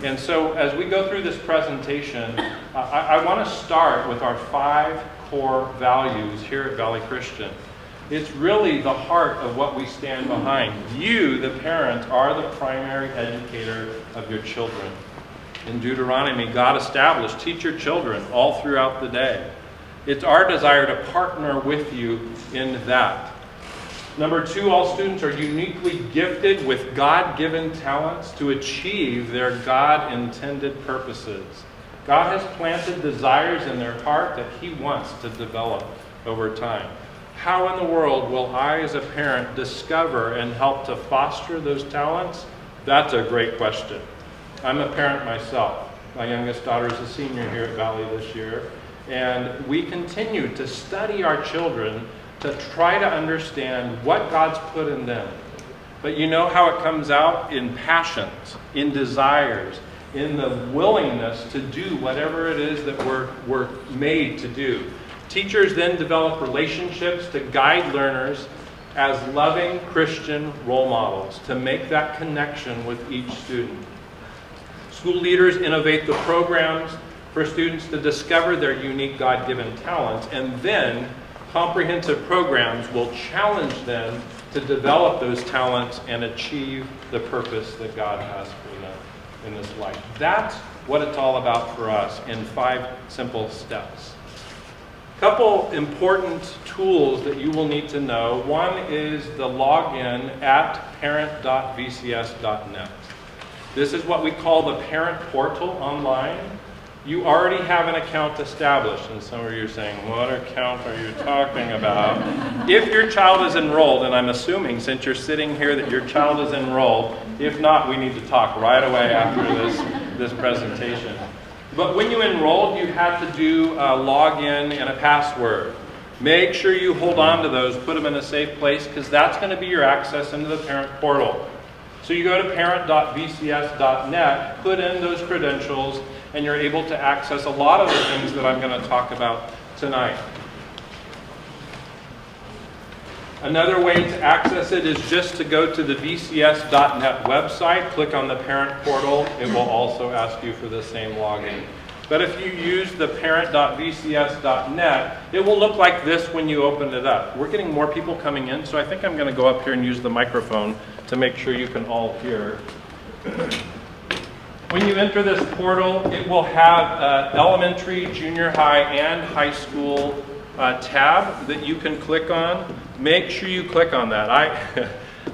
And so as we go through this presentation, I want to start with our 5 core values here at Valley Christian. It's really the heart of what we stand behind. You, the parent, are the primary educator of your children. In Deuteronomy, God established, teach your children all throughout the day. It's our desire to partner with you in that. Number 2, all students are uniquely gifted with God-given talents to achieve their God-intended purposes. God has planted desires in their heart that He wants to develop over time. How in the world will I, as a parent, discover and help to foster those talents? That's a great question. I'm a parent myself. My youngest daughter is a senior here at Valley this year, and we continue to study our children to try to understand what God's put in them. But you know how it comes out? In passions, in desires, in the willingness to do whatever it is that we're made to do. Teachers then develop relationships to guide learners as loving Christian role models to make that connection with each student. School leaders innovate the programs for students to discover their unique God-given talents, and then comprehensive programs will challenge them to develop those talents and achieve the purpose that God has for them in this life. That's what it's all about for us in 5 simple steps. A couple important tools that you will need to know. One is the login at parent.vcs.net. This is what we call the parent portal online. You already have an account established, and some of you are saying, what account are you talking about? If your child is enrolled, and I'm assuming since you're sitting here that your child is enrolled, if not, we need to talk right away after this presentation. But when you enrolled, you had to do a login and a password. Make sure you hold on to those, put them in a safe place, because that's going to be your access into the parent portal. So you go to parent.vcs.net, put in those credentials, and you're able to access a lot of the things that I'm going to talk about tonight. Another way to access it is just to go to the vcs.net website, click on the parent portal. It will also ask you for the same login. But if you use the parent.vcs.net, it will look like this when you open it up. We're getting more people coming in, so I think I'm going to go up here and use the microphone to make sure you can all hear. When you enter this portal, it will have elementary, junior high, and high school tab that you can click on. Make sure you click on that.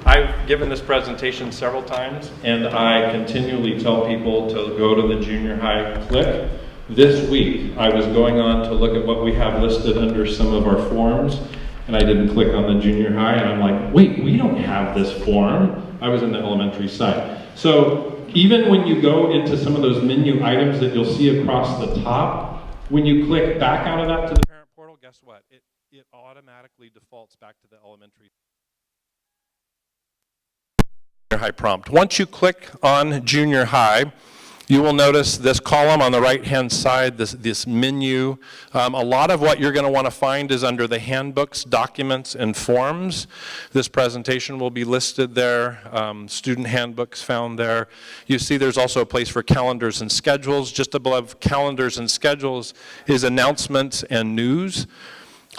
I've given this presentation several times, and I continually tell people to go to the junior high click. This week, I was going on to look at what we have listed under some of our forms, and I didn't click on the junior high, and I'm like, wait, we don't have this form. I was in the elementary side. So even when you go into some of those menu items that you'll see across the top, when you click back out of that to the parent portal, guess what? It automatically defaults back to the elementary junior high prompt. Once you click on junior high, you will notice this column on the right-hand side, this menu. A lot of what you're going to want to find is under the handbooks, documents, and forms. This presentation will be listed there, student handbooks found there. You see there's also a place for calendars and schedules. Just above calendars and schedules is announcements and news.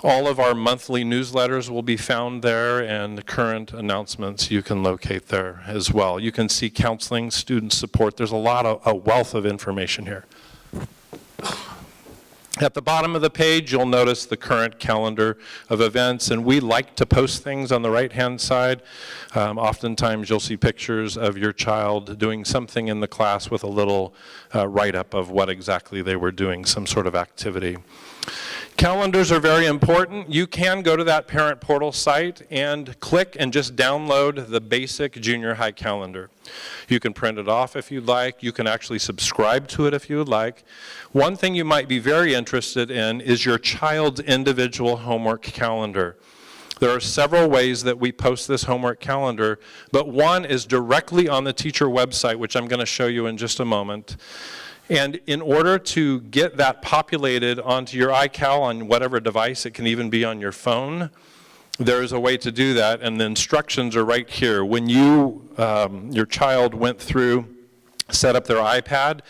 All of our monthly newsletters will be found there, and the current announcements you can locate there as well. You can see counseling, student support. There's a wealth of information here. At the bottom of the page, you'll notice the current calendar of events, and we like to post things on the right-hand side. Oftentimes, you'll see pictures of your child doing something in the class with a little write-up of what exactly they were doing, some sort of activity. Calendars are very important. You can go to that parent portal site and click and just download the basic junior high calendar. You can print it off if you'd like. You can actually subscribe to it if you would like. One thing you might be very interested in is your child's individual homework calendar. There are several ways that we post this homework calendar, but one is directly on the teacher website, which I'm going to show you in just a moment. And in order to get that populated onto your iCal on whatever device, it can even be on your phone, there's a way to do that, and the instructions are right here. When your child went through set up their iPad.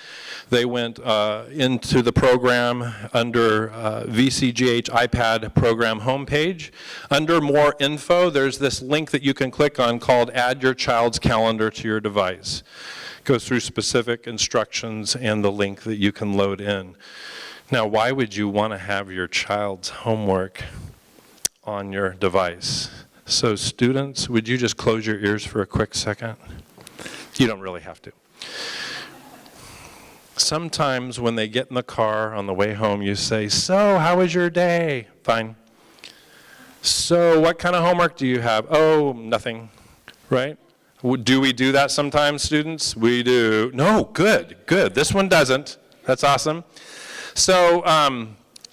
They went into the program under VCGH iPad program homepage. Under more info, there's this link that you can click on called Add Your Child's Calendar to Your Device. It goes through specific instructions and the link that you can load in. Now, why would you want to have your child's homework on your device? So students, would you just close your ears for a quick second? You don't really have to. Sometimes when they get in the car on the way home, you say, so how was your day? Fine. So what kind of homework do you have? Oh, nothing, right? Do we do that sometimes, students? We do. No, good. This one doesn't. That's awesome. So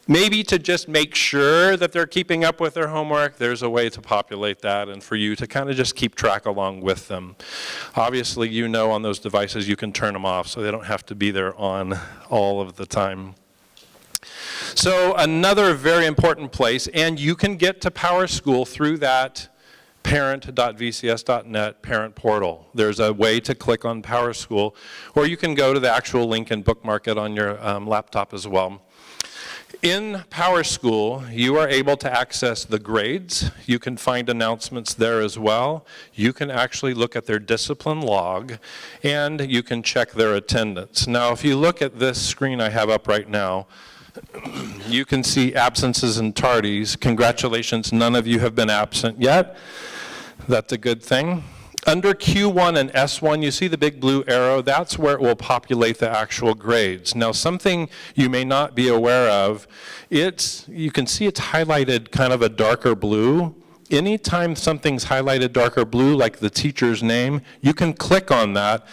maybe to just make sure that they're keeping up with their homework, there's a way to populate that and for you to kind of just keep track along with them. Obviously, you know on those devices you can turn them off so they don't have to be there on all of the time. So another very important place, and you can get to PowerSchool through that parent.vcs.net parent portal. There's a way to click on PowerSchool, or you can go to the actual link and bookmark it on your laptop as well. In PowerSchool, you are able to access the grades. You can find announcements there as well. You can actually look at their discipline log, and you can check their attendance. Now, if you look at this screen I have up right now, you can see absences and tardies. Congratulations, none of you have been absent yet. That's a good thing. Under Q1 and S1, you see the big blue arrow. That's where it will populate the actual grades. Now, something you may not be aware of, you can see it's highlighted kind of a darker blue. Anytime something's highlighted darker blue, like the teacher's name, you can click on that.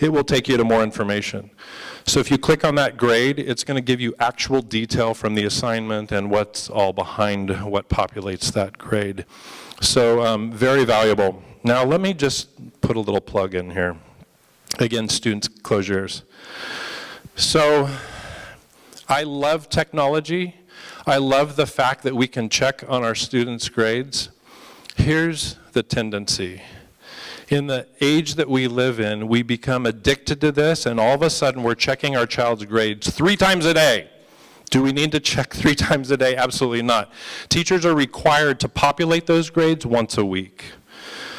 It will take you to more information. So if you click on that grade, it's going to give you actual detail from the assignment and what's all behind what populates that grade. So very valuable. Now let me just put a little plug in here. Again, students, close your ears. So I love technology. I love the fact that we can check on our students' grades. Here's the tendency. In the age that we live in, we become addicted to this, and all of a sudden we're checking our child's grades 3 times a day. Do we need to check 3 times a day? Absolutely not. Teachers are required to populate those grades once a week.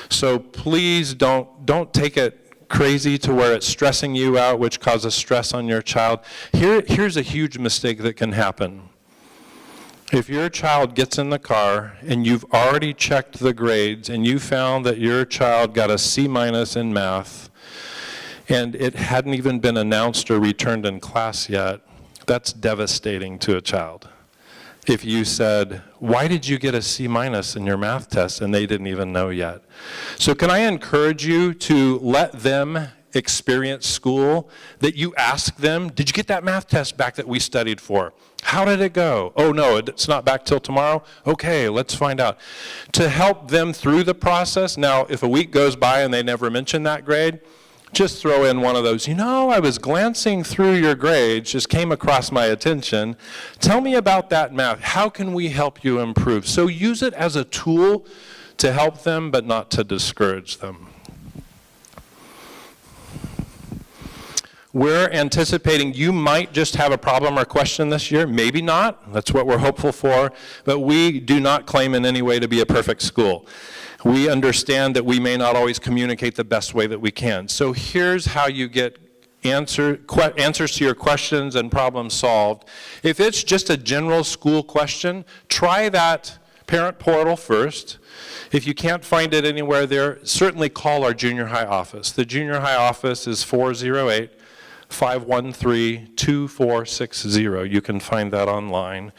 So please don't take it crazy to where it's stressing you out, which causes stress on your child. Here's a huge mistake that can happen. If your child gets in the car and you've already checked the grades and you found that your child got a C- in math and it hadn't even been announced or returned in class yet, that's devastating to a child. If you said, why did you get a C- in your math test, and they didn't even know yet? So can I encourage you to let them experience school, that you ask them, did you get that math test back that we studied for? How did it go? Oh no, it's not back till tomorrow? Okay, let's find out. To help them through the process. Now, if a week goes by and they never mention that grade, just throw in one of those, I was glancing through your grades, just came across my attention. Tell me about that math. How can we help you improve? So use it as a tool to help them, but not to discourage them. We're anticipating you might just have a problem or question this year. Maybe not. That's what we're hopeful for. But we do not claim in any way to be a perfect school. We understand that we may not always communicate the best way that we can. So here's how you get answers to your questions and problems solved. If it's just a general school question, try that parent portal first. If you can't find it anywhere there, certainly call our junior high office. The junior high office is 408-513-2460. You can find that online.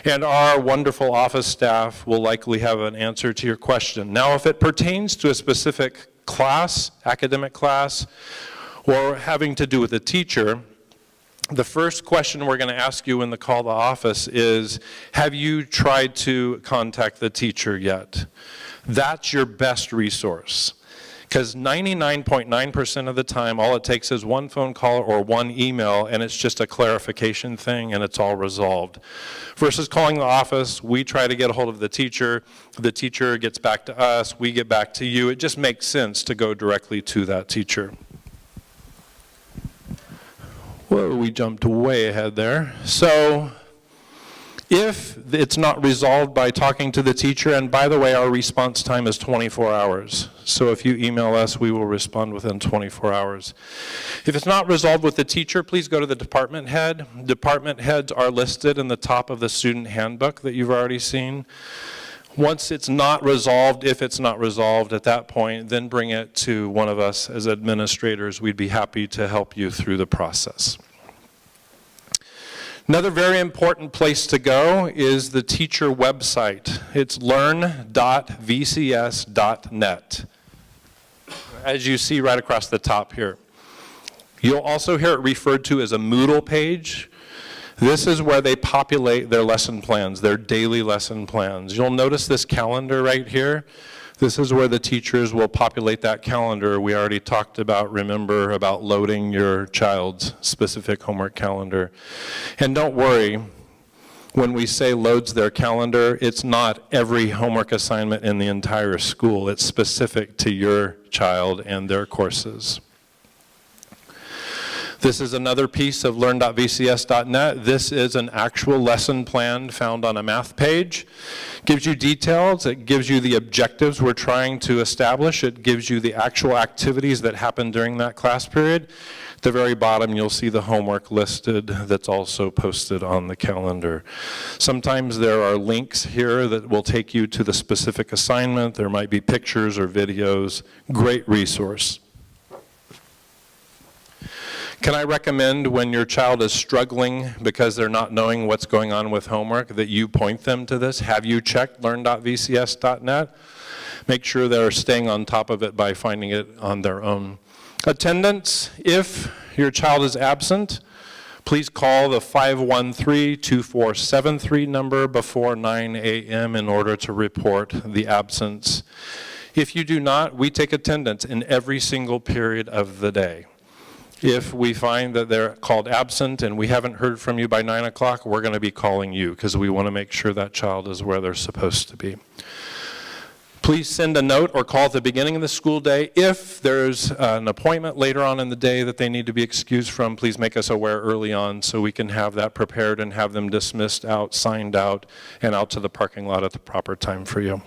And our wonderful office staff will likely have an answer to your question. Now, if it pertains to a specific class, academic class, or having to do with a teacher, the first question we're going to ask you when the call to office is, have you tried to contact the teacher yet? That's your best resource. Because 99.9% of the time, all it takes is one phone call or one email, and it's just a clarification thing, and it's all resolved. Versus calling the office, we try to get a hold of the teacher gets back to us, we get back to you. It just makes sense to go directly to that teacher. Whoa, we jumped way ahead there. So if it's not resolved by talking to the teacher, and by the way, our response time is 24 hours. So if you email us, we will respond within 24 hours. If it's not resolved with the teacher, please go to the department head. Department heads are listed in the top of the student handbook that you've already seen. Once it's not resolved, if it's not resolved at that point, then bring it to one of us as administrators. We'd be happy to help you through the process. Another very important place to go is the teacher website. It's learn.vcs.net, as you see right across the top here. You'll also hear it referred to as a Moodle page. This is where they populate their lesson plans, their daily lesson plans. You'll notice this calendar right here. This is where the teachers will populate that calendar. We already talked about, remember, about loading your child's specific homework calendar. And don't worry, when we say loads their calendar, it's not every homework assignment in the entire school. It's specific to your child and their courses. This is another piece of learn.vcs.net. This is an actual lesson plan found on a math page. Gives you details, it gives you the objectives we're trying to establish, it gives you the actual activities that happen during that class period. At the very bottom, you'll see the homework listed that's also posted on the calendar. Sometimes there are links here that will take you to the specific assignment. There might be pictures or videos. Great resource. Can I recommend when your child is struggling because they're not knowing what's going on with homework that you point them to this? Have you checked learn.vcs.net? Make sure they're staying on top of it by finding it on their own. Attendance, if your child is absent, please call the 513-2473 number before 9 a.m. in order to report the absence. If you do not, we take attendance in every single period of the day. If we find that they're called absent and we haven't heard from you by 9 o'clock, we're going to be calling you because we want to make sure that child is where they're supposed to be. Please send a note or call at the beginning of the school day. If there's an appointment later on in the day that they need to be excused from, please make us aware early on so we can have that prepared and have them dismissed out, signed out, and out to the parking lot at the proper time for you.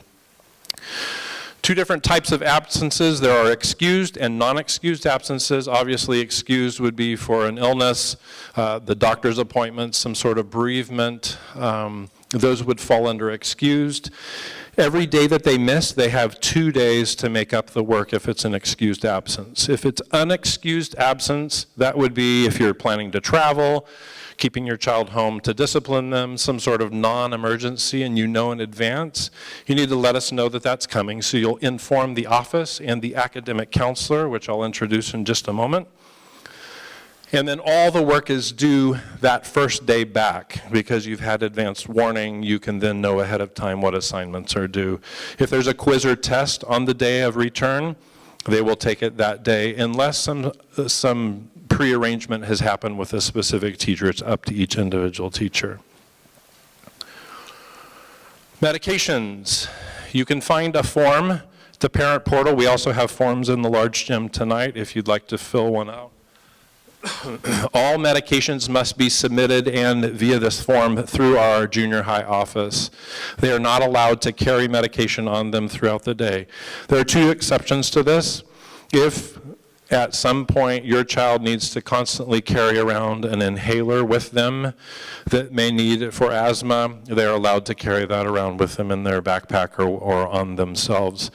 Two different types of absences. There are excused and non-excused absences. Obviously, excused would be for an illness, the doctor's appointment, some sort of bereavement. Those would fall under excused. Every day that they miss, they have 2 days to make up the work if it's an excused absence. If it's unexcused absence, that would be if you're planning to travel, keeping your child home to discipline them, some sort of non-emergency, and you know in advance, you need to let us know that that's coming. So you'll inform the office and the academic counselor, which I'll introduce in just a moment. And then all the work is due that first day back. Because you've had advanced warning, you can then know ahead of time what assignments are due. If there's a quiz or test on the day of return, they will take it that day, unless some prearrangement has happened with a specific teacher. It's up to each individual teacher. Medications. You can find a form at the parent portal. We also have forms in the large gym tonight if you'd like to fill one out. All medications must be submitted and via this form through our junior high office. They are not allowed to carry medication on them throughout the day. There are two exceptions to this. If at some point your child needs to constantly carry around an inhaler with them that may need it for asthma, they're allowed to carry that around with them in their backpack or on themselves.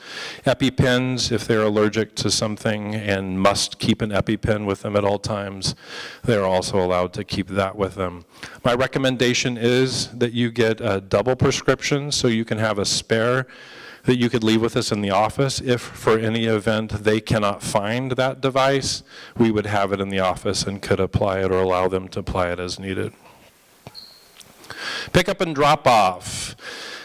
EpiPens, if they're allergic to something and must keep an EpiPen with them at all times, they're also allowed to keep that with them. My recommendation is that you get a double prescription so you can have a spare that you could leave with us in the office. If for any event they cannot find that device, we would have it in the office and could apply it or allow them to apply it as needed. Pick up and drop off.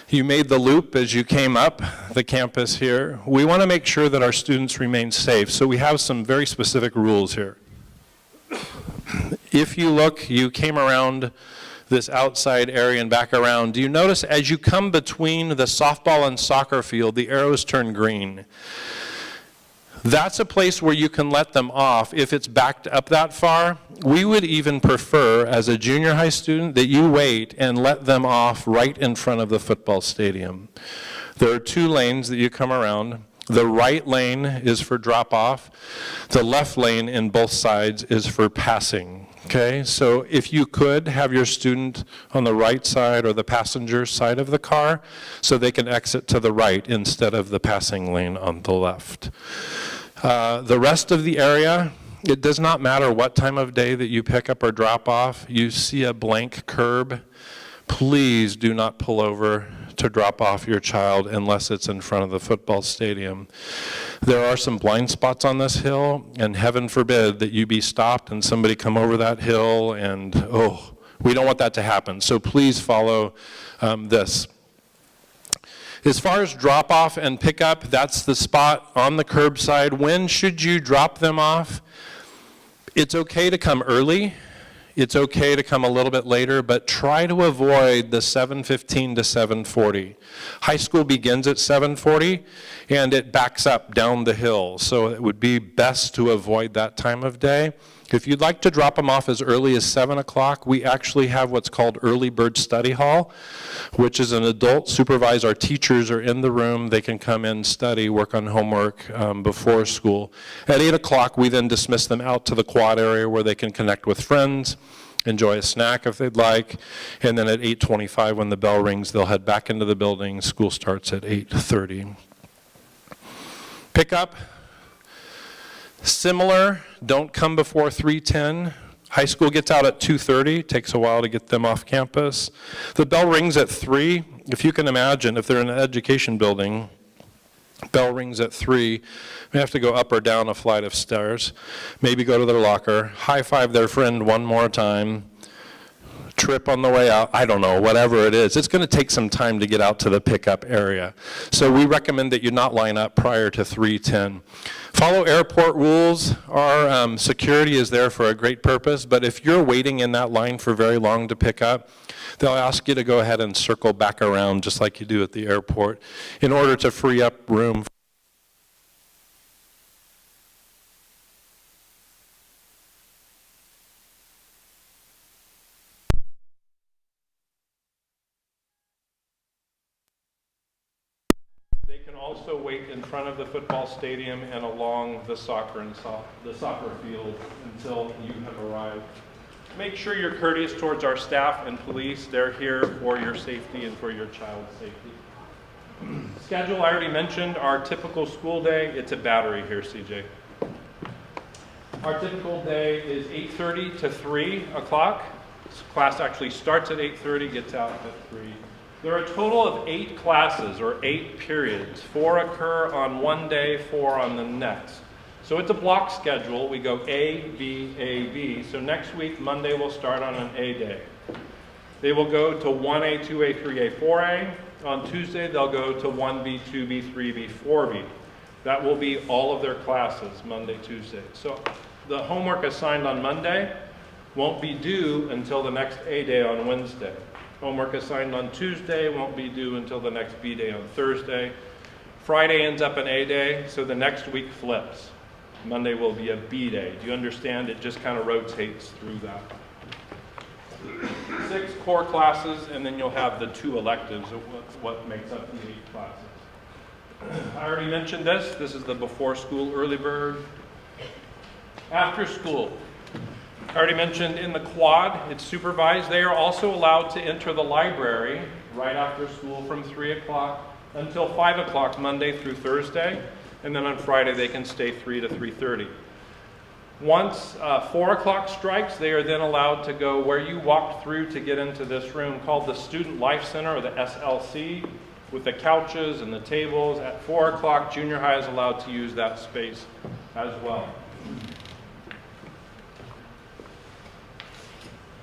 You made the loop as you came up the campus here. We want to make sure that our students remain safe, so we have some very specific rules here. If you look, you came around this outside area and back around. Do you notice as you come between the softball and soccer field, the arrows turn green? That's a place where you can let them off. If it's backed up that far, we would even prefer, as a junior high student, that you wait and let them off right in front of the football stadium. There are 2 lanes that you come around. The right lane is for drop-off. The left lane in both sides is for passing. Okay, so if you could have your student on the right side or the passenger side of the car so they can exit to the right instead of the passing lane on the left. The rest of the area, it does not matter what time of day that you pick up or drop off. You see a blank curb, please do not pull over to drop off your child unless it's in front of the football stadium. There are some blind spots on this hill, and heaven forbid that you be stopped and somebody come over that hill, and we don't want that to happen. So please follow this. As far as drop off and pick up, that's the spot on the curbside. When should you drop them off? It's okay to come early. It's okay to come a little bit later, but try to avoid the 7:15 to 7:40. High school begins at 7:40, and it backs up down the hill, so it would be best to avoid that time of day. If you'd like to drop them off as early as 7 o'clock, we actually have what's called Early Bird Study Hall, which is an adult supervised. Our teachers are in the room. They can come in, study, work on homework before school. At 8 o'clock, we then dismiss them out to the quad area where they can connect with friends, enjoy a snack if they'd like, and then at 8:25 when the bell rings, they'll head back into the building. School starts at 8:30. Pick up. Similar, don't come before 3:10. High school gets out at 2:30, takes a while to get them off campus. The bell rings at 3. If you can imagine, if they're in an education building, bell rings at 3, they have to go up or down a flight of stairs, maybe go to their locker, high-five their friend one more time, trip on the way out, I don't know, whatever it is. It's going to take some time to get out to the pickup area. So we recommend that you not line up prior to 3:10. Follow airport rules. Our security is there for a great purpose, but if you're waiting in that line for very long to pick up, they'll ask you to go ahead and circle back around just like you do at the airport in order to free up room. They can also wait in front of the football stadium and along the soccer field until you have arrived. Make sure you're courteous towards our staff and police. They're here for your safety and for your child's safety. Schedule, I already mentioned our typical school day. It's a battery here, CJ. Our typical day is 8:30 to 3 o'clock. Class actually starts at 8:30, gets out at 3. There are a total of 8 classes, or 8 periods. 4 occur on one day, 4 on the next. So it's a block schedule. We go A, B, A, B. So next week, Monday, we'll start on an A day. They will go to 1A, 2A, 3A, 4A. On Tuesday, they'll go to 1B, 2B, 3B, 4B. That will be all of their classes, Monday, Tuesday. So the homework assigned on Monday won't be due until the next A day on Wednesday. Homework assigned on Tuesday won't be due until the next B day on Thursday. Friday ends up an A day, so the next week flips. Monday will be a B day. Do you understand? It just kind of rotates through that. 6 core classes, and then you'll have the 2 electives of what makes up the 8 classes. I already mentioned this. This is the before school early bird. After school. I already mentioned in the quad, it's supervised. They are also allowed to enter the library right after school from 3 o'clock until 5 o'clock Monday through Thursday. And then on Friday they can stay 3 to 3:30. Once 4 o'clock strikes, they are then allowed to go where you walked through to get into this room called the Student Life Center, or the SLC, with the couches and the tables. At 4 o'clock, junior high is allowed to use that space as well.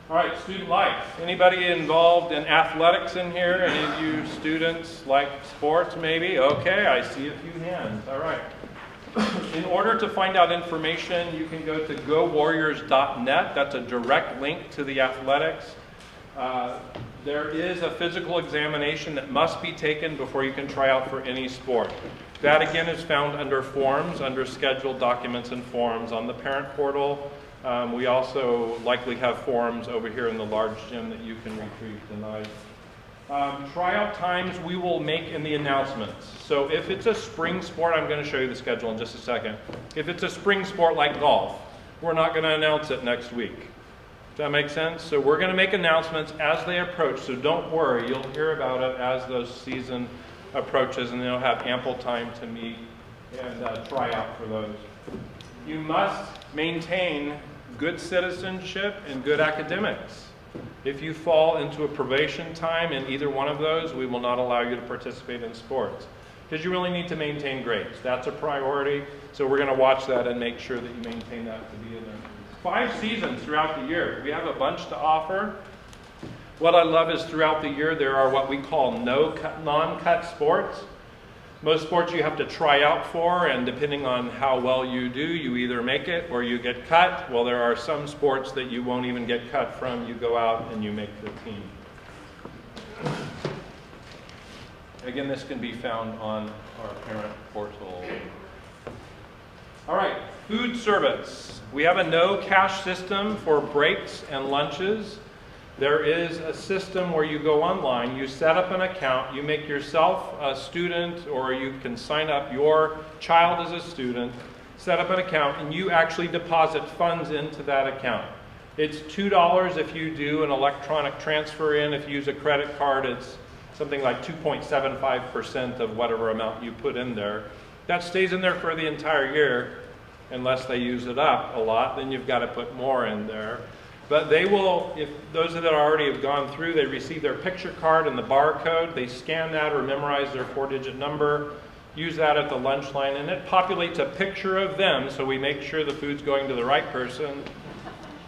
All right, student life. Anybody involved in athletics in here? Any of you students like sports maybe? Okay, I see a few hands. All right. In order to find out information, you can go to gowarriors.net. That's a direct link to the athletics. there is a physical examination that must be taken before you can try out for any sport. That again is found under forms, under scheduled documents and forms on the parent portal. We also likely have forms over here in the large gym that you can retrieve tonight. Tryout times we will make in the announcements. So if it's a spring sport, I'm going to show you the schedule in just a second. If it's a spring sport like golf, we're not going to announce it next week. Does that make sense? So we're going to make announcements as they approach, so don't worry, you'll hear about it as the season approaches, and they'll have ample time to meet and try out for those. You must maintain good citizenship and good academics. If you fall into a probation time in either one of those, we will not allow you to participate in sports, because you really need to maintain grades. That's a priority, so we're going to watch that and make sure that you maintain that to be in there. 5 seasons throughout the year. We have a bunch to offer. What I love is throughout the year there are what we call non-cut sports. Most sports you have to try out for, and depending on how well you do, you either make it or you get cut. Well, there are some sports that you won't even get cut from. You go out and you make the team. Again, this can be found on our parent portal. All right, food service. We have a no cash system for breaks and lunches. There is a system where you go online, you set up an account, you make yourself a student, or you can sign up your child as a student, set up an account, and you actually deposit funds into that account. It's $2 if you do an electronic transfer in. If you use a credit card, it's something like 2.75% of whatever amount you put in there. That stays in there for the entire year, unless they use it up a lot, then you've got to put more in there. But they will, if those that already have gone through, they receive their picture card and the barcode, they scan that or memorize their 4-digit number, use that at the lunch line, and it populates a picture of them, so we make sure the food's going to the right person.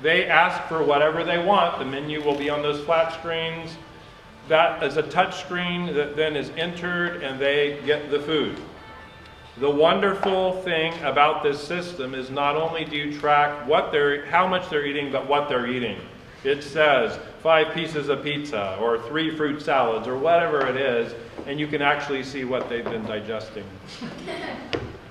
They ask for whatever they want. The menu will be on those flat screens. That is a touch screen that then is entered, and they get the food. The wonderful thing about this system is not only do you track how much they're eating, but what they're eating. It says 5 pieces of pizza or 3 fruit salads or whatever it is, and you can actually see what they've been digesting.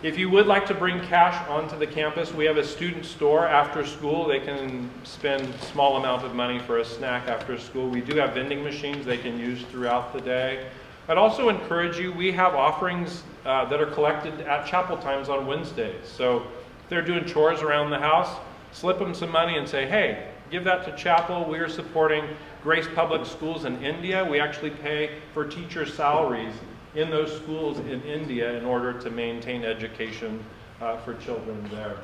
If you would like to bring cash onto the campus, we have a student store after school. They can spend a small amount of money for a snack after school. We do have vending machines they can use throughout the day. I'd also encourage you, we have offerings that are collected at chapel times on Wednesdays. So if they're doing chores around the house, slip them some money and say, hey, give that to chapel. We are supporting Grace Public Schools in India. We actually pay for teacher salaries in those schools in India in order to maintain education for children there.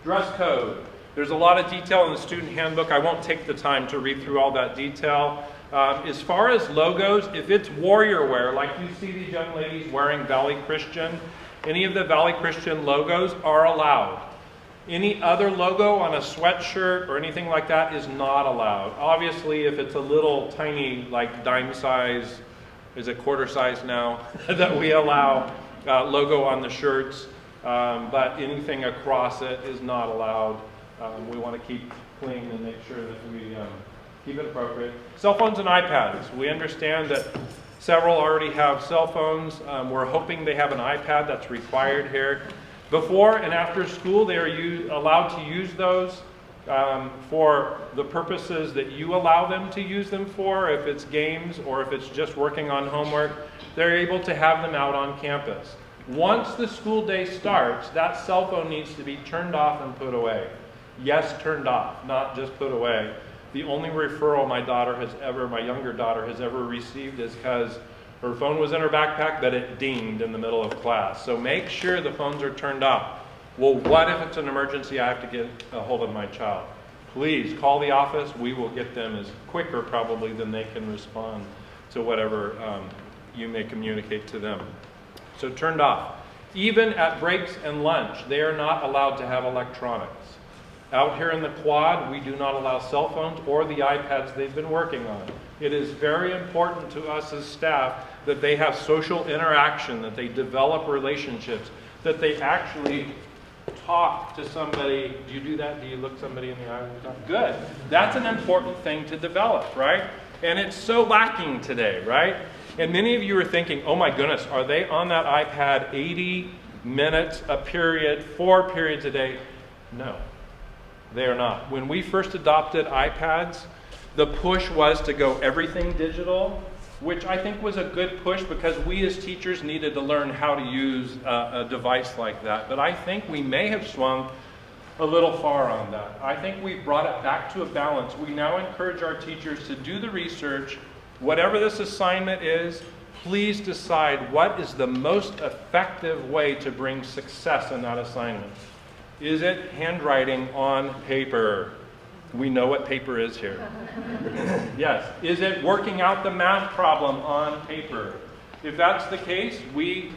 Dress code. There's a lot of detail in the student handbook. I won't take the time to read through all that detail. As far as logos, if it's warrior wear, like you see these young ladies wearing Valley Christian, any of the Valley Christian logos are allowed. Any other logo on a sweatshirt or anything like that is not allowed. Obviously, if it's a little tiny, like dime size, is it quarter size now, that we allow logo on the shirts, but anything across it is not allowed. We want to keep clean and make sure that we keep it appropriate. Cell phones and iPads. We understand that several already have cell phones. We're hoping they have an iPad that's required here. Before and after school, they are allowed to use those for the purposes that you allow them to use them for. If it's games or if it's just working on homework, they're able to have them out on campus. Once the school day starts, that cell phone needs to be turned off and put away. Yes, turned off, not just put away. The only referral my younger daughter has ever received is because her phone was in her backpack, but it dinged in the middle of class. So make sure the phones are turned off. Well, what if it's an emergency? I have to get a hold of my child. Please call the office. We will get them as quicker probably than they can respond to whatever you may communicate to them. So turned off. Even at breaks and lunch, they are not allowed to have electronics. Out here in the quad, we do not allow cell phones or the iPads they've been working on. It is very important to us as staff that they have social interaction, that they develop relationships, that they actually talk to somebody. Do you do that? Do you look somebody in the eye? Good. That's an important thing to develop, right? And it's so lacking today, right? And many of you are thinking, oh my goodness, are they on that iPad 80 minutes a period, 4 periods a day? No, they are not. When we first adopted iPads, the push was to go everything digital, which I think was a good push because we as teachers needed to learn how to use a device like that. But I think we may have swung a little far on that. I think we've brought it back to a balance. We now encourage our teachers to do the research. Whatever this assignment is, please decide what is the most effective way to bring success in that assignment. Is it handwriting on paper? We know what paper is here. Yes. Is it working out the math problem on paper? If that's the case, we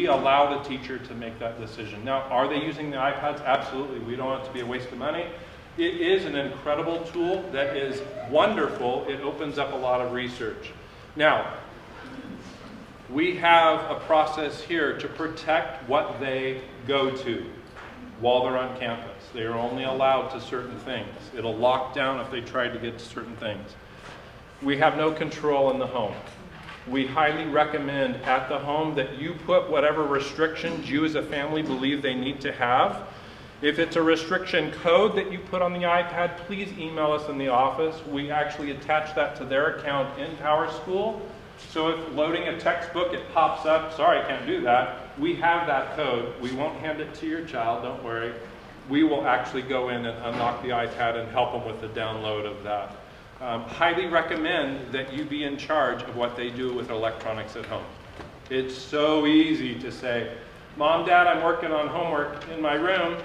allow the teacher to make that decision. Now, are they using the iPads? Absolutely. We don't want it to be a waste of money. It is an incredible tool that is wonderful. It opens up a lot of research. Now, we have a process here to protect what they go to while they're on campus. They are only allowed to certain things. It'll lock down if they try to get to certain things. We have no control in the home. We highly recommend at the home that you put whatever restrictions you as a family believe they need to have. If it's a restriction code that you put on the iPad, please email us in the office. We actually attach that to their account in PowerSchool. So if loading a textbook, it pops up, sorry, I can't do that. We have that code. We won't hand it to your child, don't worry. We will actually go in and unlock the iPad and help them with the download of that. Highly recommend that you be in charge of what they do with electronics at home. It's so easy to say, Mom, Dad, I'm working on homework in my room.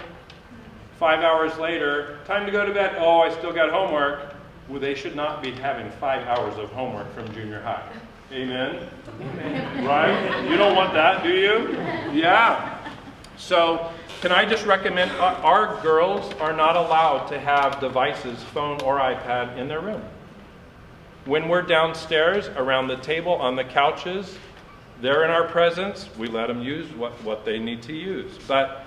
5 hours later, time to go to bed. Oh, I still got homework. Well, they should not be having 5 hours of homework from junior high. Amen? Amen. Right? You don't want that, do you? Yeah. So, can I just recommend, our girls are not allowed to have devices, phone or iPad, in their room. When we're downstairs, around the table, on the couches, they're in our presence. We let them use what they need to use. But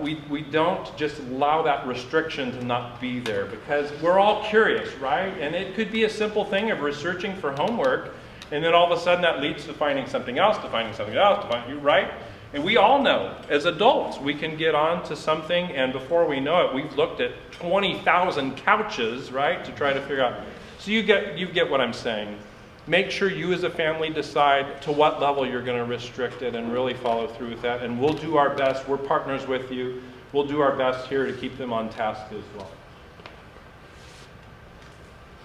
we don't just allow that restriction to not be there because we're all curious, right? And it could be a simple thing of researching for homework, and then all of a sudden that leads to finding something else, right? And we all know, as adults, we can get on to something, and before we know it, we've looked at 20,000 couches, right, to try to figure out. So you get what I'm saying. Make sure you as a family decide to what level you're going to restrict it and really follow through with that. And we'll do our best. We're partners with you. We'll do our best here to keep them on task as well.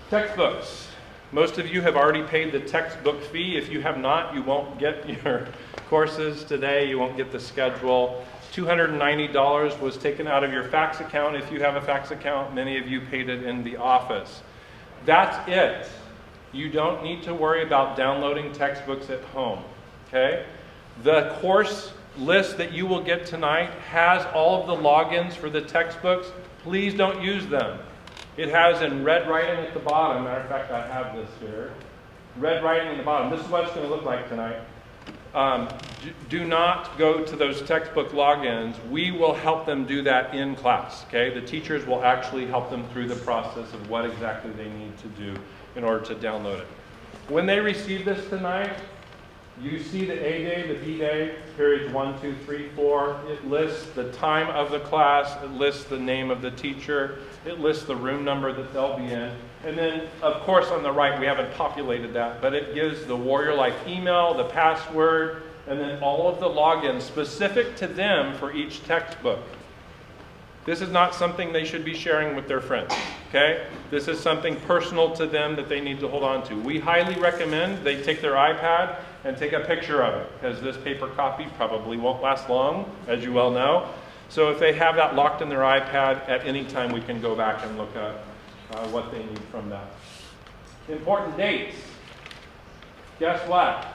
Textbooks. Most of you have already paid the textbook fee. If you have not, you won't get your courses today. You won't get the schedule. $290 was taken out of your fax account. If you have a fax account, many of you paid it in the office. That's it. You don't need to worry about downloading textbooks at home, okay? The course list that you will get tonight has all of the logins for the textbooks. Please don't use them. It has in red writing at the bottom. Matter of fact, I have this here. Red writing at the bottom. This is what it's going to look like tonight. Do not go to those textbook logins. We will help them do that in class, okay? The teachers will actually help them through the process of what exactly they need to do in order to download it. When they receive this tonight, you see the A day, the B day, periods 1, 2, 3, 4. It lists the time of the class. It lists the name of the teacher. It lists the room number that they'll be in. And then, of course, on the right, we haven't populated that, but it gives the Warrior Life email, the password, and then all of the logins specific to them for each textbook. This is not something they should be sharing with their friends, okay? This is something personal to them that they need to hold on to. We highly recommend they take their iPad and take a picture of it, because this paper copy probably won't last long, as you well know. So if they have that locked in their iPad, at any time we can go back and look at what they need from that. Important dates. Guess what?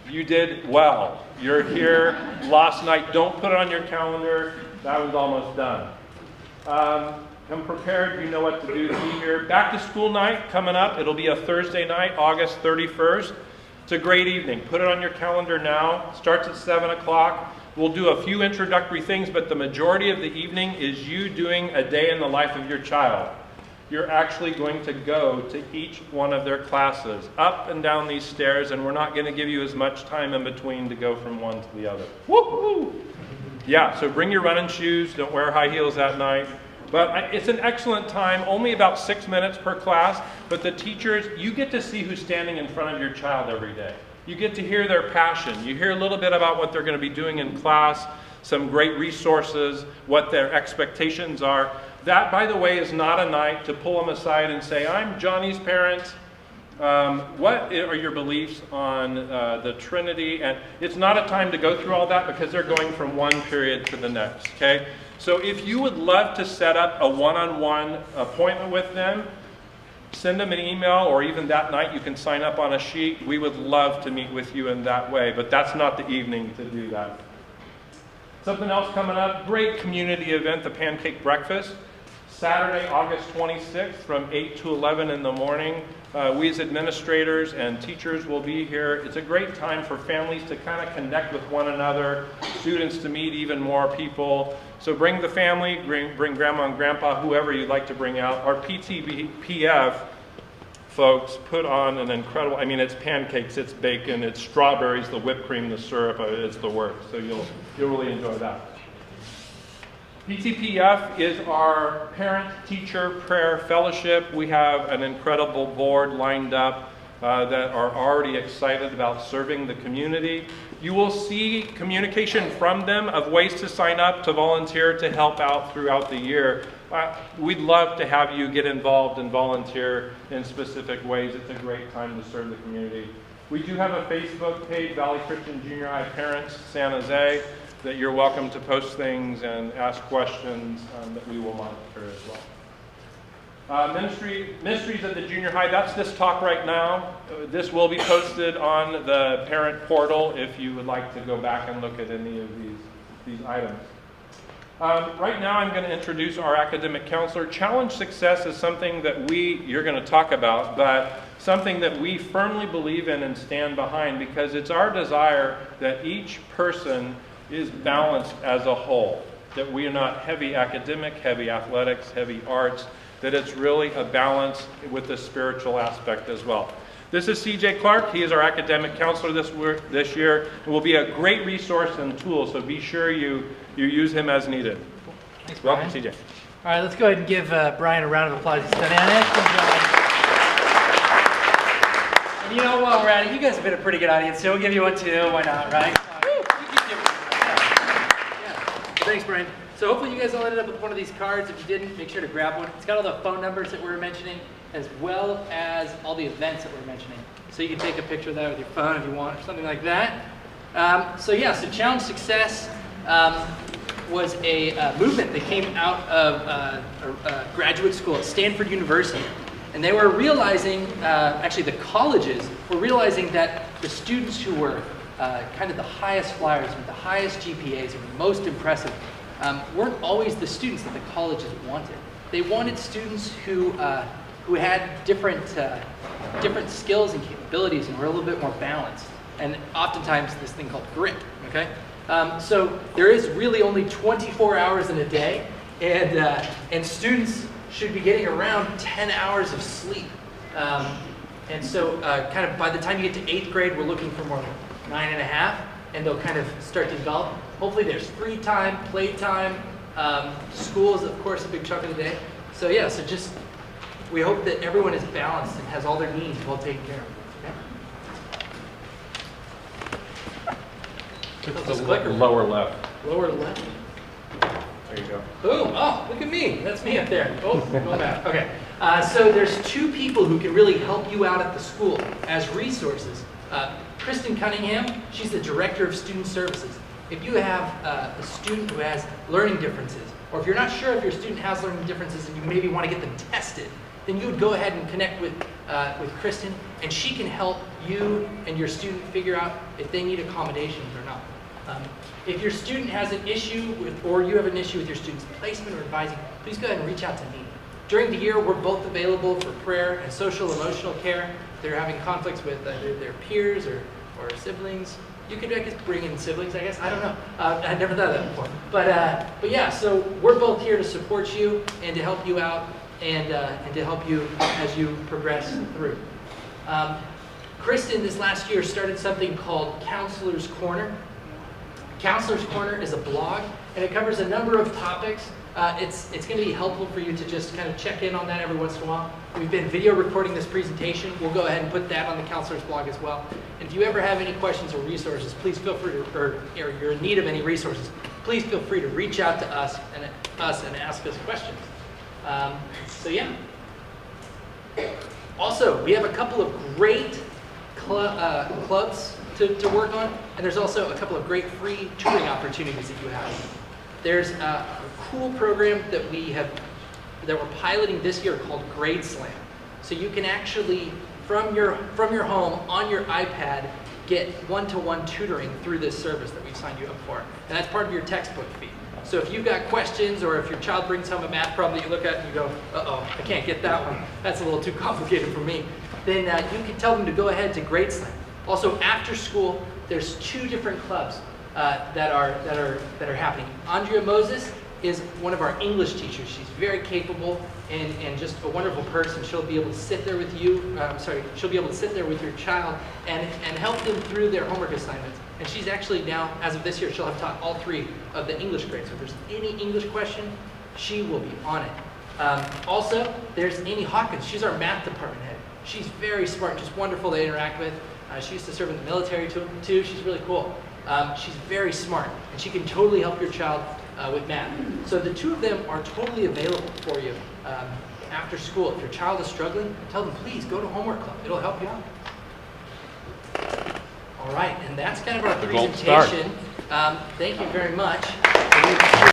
You did well. You're here last night. Don't put it on your calendar. That was almost done. Come prepared. You know what to do to be here. Back to school night coming up. It'll be a Thursday night, August 31st. It's a great evening. Put it on your calendar now. Starts at 7 o'clock. We'll do a few introductory things, but the majority of the evening is you doing a day in the life of your child. You're actually going to go to each one of their classes, up and down these stairs, and we're not going to give you as much time in between to go from one to the other. Woo-hoo! Yeah, so bring your running shoes. Don't wear high heels that night. But it's an excellent time, only about 6 minutes per class, but the teachers, you get to see who's standing in front of your child every day. You get to hear their passion. You hear a little bit about what they're going to be doing in class, some great resources, what their expectations are. That, by the way, is not a night to pull them aside and say, I'm Johnny's parent. What are your beliefs on the Trinity? And it's not a time to go through all that because they're going from one period to the next, okay? So if you would love to set up a one-on-one appointment with them, send them an email, or even that night you can sign up on a sheet. We would love to meet with you in that way, but that's not the evening to do that. Something else coming up, great community event, the Pancake Breakfast. Saturday, August 26th from 8 to 11 in the morning. We as administrators and teachers will be here. It's a great time for families to kind of connect with one another, students to meet even more people. So bring the family, bring grandma and grandpa, whoever you'd like to bring out. Our PTPF folks put on an incredible, I mean, it's pancakes, it's bacon, it's strawberries, the whipped cream, the syrup, it's the works. So you'll really enjoy that. PTPF is our Parent-Teacher Prayer Fellowship. We have an incredible board lined up that are already excited about serving the community. You will see communication from them of ways to sign up, to volunteer, to help out throughout the year. We'd love to have you get involved and volunteer in specific ways. It's a great time to serve the community. We do have a Facebook page, Valley Christian Junior High Parents San Jose, that you're welcome to post things and ask questions that we will monitor as well. Ministries at the junior high, that's this talk right now. This will be posted on the parent portal if you would like to go back and look at any of these items. Right now I'm going to introduce our academic counselor. Challenge success is something that you're going to talk about, but something that we firmly believe in and stand behind, because it's our desire that each person is balanced as a whole, that we are not heavy academic, heavy athletics, heavy arts, that it's really a balance with the spiritual aspect as well. This is CJ Clark. He is our academic counselor this year. It will be a great resource and tool, so be sure you use him as needed. Thanks, Brian. Welcome, CJ. All right, let's go ahead and give Brian a round of applause. He's done an excellent job. And you know, while we're at it, you guys have been a pretty good audience, so we'll give you one too. Why not, right? Thanks, Brian. So hopefully you guys all ended up with one of these cards. If you didn't, make sure to grab one. It's got all the phone numbers that we were mentioning, as well as all the events that we're mentioning. So you can take a picture of that with your phone if you want, or something like that. So Challenge Success was a movement that came out of a graduate school at Stanford University. And they were realizing, actually the colleges were realizing that the students who were kind of the highest flyers with the highest GPAs and the most impressive weren't always the students that the colleges wanted. They wanted students who had different skills and capabilities and were a little bit more balanced. And oftentimes this thing called grit, okay? So there is really only 24 hours in a day, and students should be getting around 10 hours of sleep. And so kind of by the time you get to 8th grade, we're looking for more like 9.5, and they'll kind of start to develop. Hopefully there's free time, play time. School is, of course, a big chunk of the day. So just we hope that everyone is balanced and has all their needs well taken care of. Okay? It's the lower left. Lower left. There you go. Boom. Oh, look at me. That's me up there. Oh, going back. Okay. So there's two people who can really help you out at the school as resources. Kristen Cunningham, she's the Director of Student Services. If you have a student who has learning differences, or if you're not sure if your student has learning differences and you maybe want to get them tested, then you would go ahead and connect with Kristen, and she can help you and your student figure out if they need accommodations or not. If your student has an issue or you have an issue with your student's placement or advising, please go ahead and reach out to me. During the year, we're both available for prayer and social emotional care. If they're having conflicts with either their peers or siblings, You could, I guess, bring in siblings, I guess. I don't know. I never thought of that before. But yeah, so we're both here to support you and to help you out and to help you as you progress through. Kristen, this last year, started something called Counselor's Corner. Counselor's Corner is a blog, and it covers a number of topics. It's going to be helpful for you to just kind of check in on that every once in a while. We've been video recording this presentation. We'll go ahead and put that on the Counselor's blog as well. And if you ever have any questions or resources, please feel free to, or you're in need of any resources, please feel free to reach out to us and ask us questions. So yeah. Also, we have a couple of great clubs to work on, and there's also a couple of great free tutoring opportunities that you have. There's a cool program that we're piloting this year called Grade Slam. So you can actually, from your home on your iPad, get one-to-one tutoring through this service that we've signed you up for, and that's part of your textbook fee. So if you've got questions, or if your child brings home a math problem that you look at and you go, uh-oh, I can't get that one, that's a little too complicated for me, then you can tell them to go ahead to Grade Slam. Also, after school, there's 2 different clubs that are happening. Andrea Moses is one of our English teachers. She's very capable and just a wonderful person. She'll be able to sit there with you. She'll be able to sit there with your child and help them through their homework assignments. And she's actually now, as of this year, she'll have taught all 3 of the English grades. So if there's any English question, she will be on it. Also, there's Amy Hawkins. She's our math department head. She's very smart, just wonderful to interact with. She used to serve in the military too. She's really cool. She's very smart, and she can totally help your child with math. So the 2 of them are totally available for you after school. If your child is struggling, tell them, please go to Homework Club. It'll help you out. All right, and that's kind of our The gold star. presentation. Thank you very much.